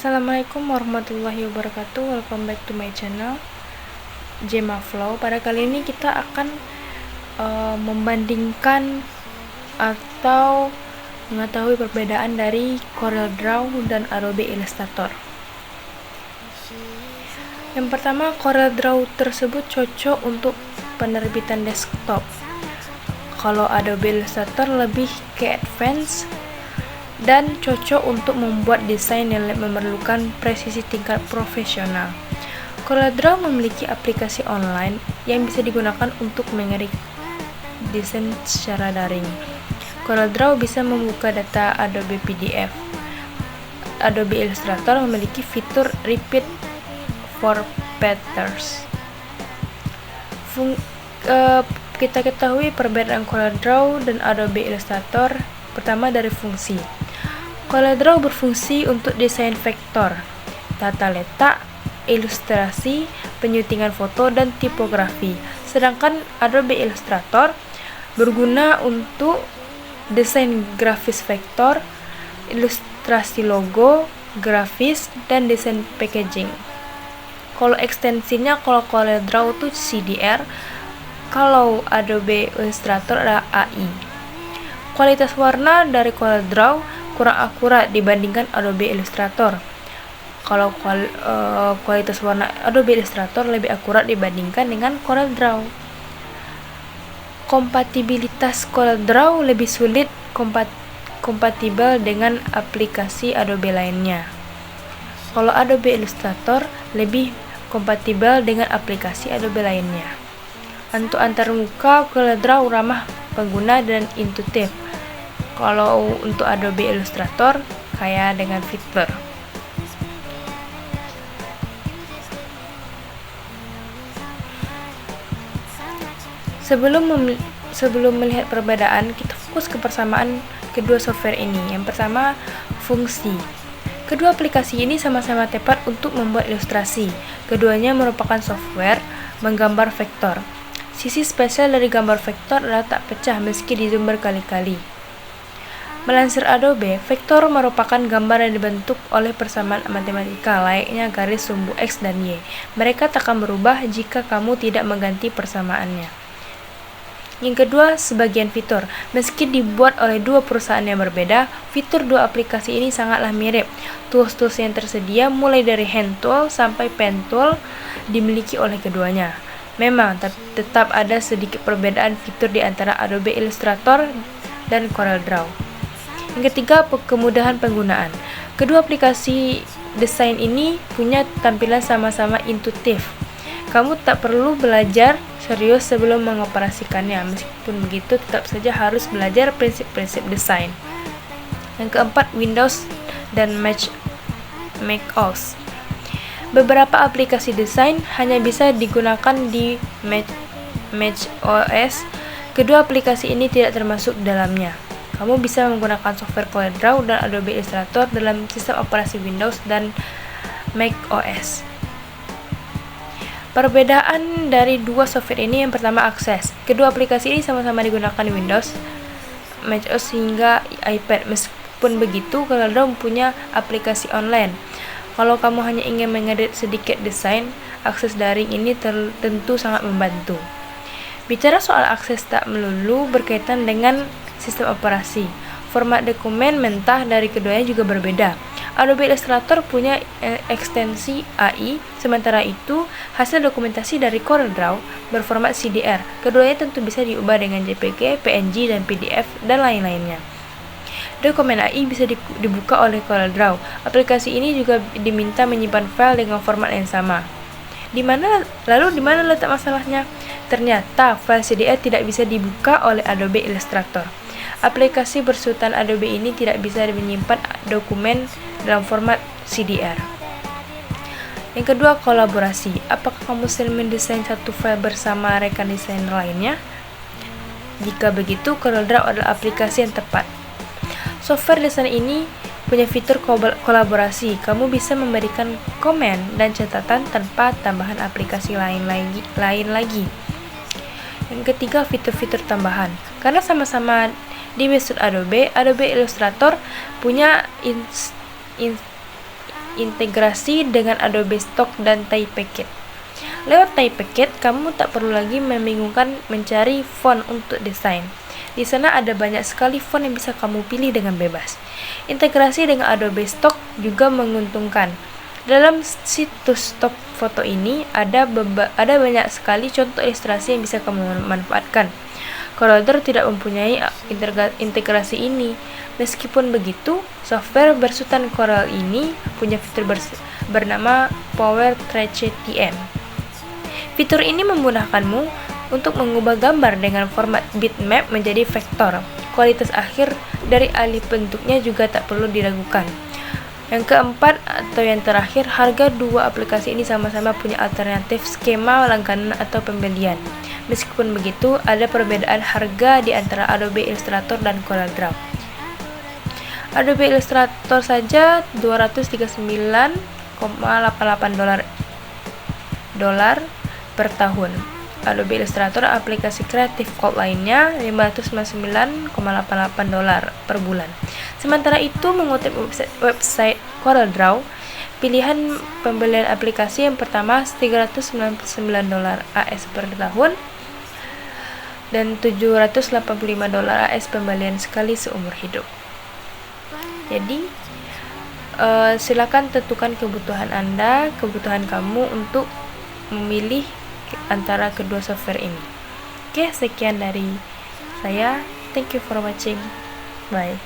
Assalamualaikum warahmatullahi wabarakatuh. Welcome back to my channel Gemma Flow. Pada kali ini kita akan membandingkan atau mengetahui perbedaan dari CorelDRAW dan Adobe Illustrator. Yang pertama, CorelDRAW tersebut cocok untuk penerbitan desktop. Kalau Adobe Illustrator lebih ke advance dan cocok untuk membuat desain yang memerlukan presisi tingkat profesional. CorelDRAW memiliki aplikasi online yang bisa digunakan untuk mengedit desain secara daring. CorelDRAW bisa membuka data Adobe PDF. Adobe Illustrator memiliki fitur Repeat Formatters. Kita ketahui perbedaan CorelDRAW dan Adobe Illustrator. Pertama, dari fungsi. CorelDRAW berfungsi untuk desain vektor, tata letak, ilustrasi, penyutingan foto, dan tipografi. Sedangkan Adobe Illustrator berguna untuk desain grafis vektor, ilustrasi logo, grafis, dan desain packaging. Kalau ekstensinya, kalau CorelDRAW itu CDR, kalau Adobe Illustrator ada AI. Kualitas warna dari CorelDRAW kurang akurat dibandingkan Adobe Illustrator. Kalau kualitas warna Adobe Illustrator lebih akurat dibandingkan dengan CorelDRAW. Kompatibilitas CorelDRAW lebih sulit kompatibel dengan aplikasi Adobe lainnya. Kalau Adobe Illustrator lebih kompatibel dengan aplikasi Adobe lainnya. Untuk antarmuka, CorelDRAW ramah pengguna dan intuitif. Kalau untuk Adobe Illustrator kaya dengan fitur. Sebelum melihat perbedaan, kita fokus ke persamaan kedua software ini. Yang pertama, fungsi. Kedua aplikasi ini sama-sama tepat untuk membuat ilustrasi. Keduanya merupakan software menggambar vektor. Sisi spesial dari gambar vektor adalah tak pecah meski di zoom berkali-kali. Melansir Adobe, vektor merupakan gambar yang dibentuk oleh persamaan matematika layaknya garis sumbu X dan Y. Mereka tak akan berubah jika kamu tidak mengganti persamaannya. Yang kedua, sebagian fitur. Meski dibuat oleh dua perusahaan yang berbeda, fitur dua aplikasi ini sangatlah mirip. Tools-tools yang tersedia mulai dari hand tool sampai pen tool dimiliki oleh keduanya. Memang tetap ada sedikit perbedaan fitur di antara Adobe Illustrator dan CorelDRAW. Yang ketiga, kemudahan penggunaan. Kedua aplikasi desain ini punya tampilan sama-sama intuitif. Kamu tak perlu belajar serius sebelum mengoperasikannya. Meskipun begitu, tetap saja harus belajar prinsip-prinsip desain. Yang keempat, Windows dan macOS. Beberapa aplikasi desain hanya bisa digunakan di macOS. Kedua aplikasi ini tidak termasuk dalamnya. Kamu bisa menggunakan software CorelDRAW dan Adobe Illustrator dalam sistem operasi Windows dan macOS. Perbedaan dari dua software ini, yang pertama, akses. Kedua aplikasi ini sama-sama digunakan di Windows, macOS hingga iPad. Meskipun begitu, CorelDRAW punya aplikasi online. Kalau kamu hanya ingin mengedit sedikit desain, akses daring ini tentu sangat membantu. Bicara soal akses tak melulu berkaitan dengan sistem operasi. Format dokumen mentah dari keduanya juga berbeda. Adobe Illustrator punya ekstensi AI, sementara itu hasil dokumentasi dari CorelDRAW berformat CDR. Keduanya tentu bisa diubah dengan JPG, PNG, dan PDF, dan lain-lainnya. Dokumen AI bisa dibuka oleh CorelDRAW. Aplikasi ini juga diminta menyimpan file dengan format yang sama. Di mana letak masalahnya? Ternyata file CDR tidak bisa dibuka oleh Adobe Illustrator. Aplikasi bersutan Adobe ini tidak bisa menyimpan dokumen dalam format CDR. Yang kedua, kolaborasi. Apakah kamu sering mendesain satu file bersama rekan desainer lainnya? Jika begitu, CorelDRAW adalah aplikasi yang tepat. Software desain ini punya fitur kolaborasi. Kamu bisa memberikan komen dan catatan tanpa tambahan aplikasi lain lagi. Yang ketiga, fitur-fitur tambahan. Karena sama-sama di website Adobe Illustrator punya integrasi dengan Adobe Stock dan Typekit. Lewat Typekit, kamu tak perlu lagi membingungkan mencari font untuk desain. Di sana ada banyak sekali font yang bisa kamu pilih dengan bebas. Integrasi dengan Adobe Stock juga menguntungkan. Dalam situs stock foto ini ada banyak sekali contoh ilustrasi yang bisa kamu manfaatkan. CorelDRAW tidak mempunyai integrasi ini. Meskipun begitu, software bersutan Corel ini punya fitur bernama Power Trace TN. Fitur ini memudahkanmu untuk mengubah gambar dengan format bitmap menjadi vektor. Kualitas akhir dari alih bentuknya juga tak perlu diragukan. Yang keempat atau yang terakhir, harga dua aplikasi ini sama-sama punya alternatif skema langganan atau pembelian. Meskipun begitu, ada perbedaan harga di antara Adobe Illustrator dan CorelDRAW. Adobe Illustrator saja $239,88 per tahun. Adobe Illustrator aplikasi Creative Cloud lainnya $599,88 per bulan. Sementara itu, mengutip website CorelDRAW, pilihan pembelian aplikasi yang pertama $399 AS per tahun dan $785 AS pembelian sekali seumur hidup. Jadi silakan tentukan kebutuhan Anda, kebutuhan kamu untuk memilih antara kedua software ini. Oke, sekian dari saya. Thank you for watching. Bye.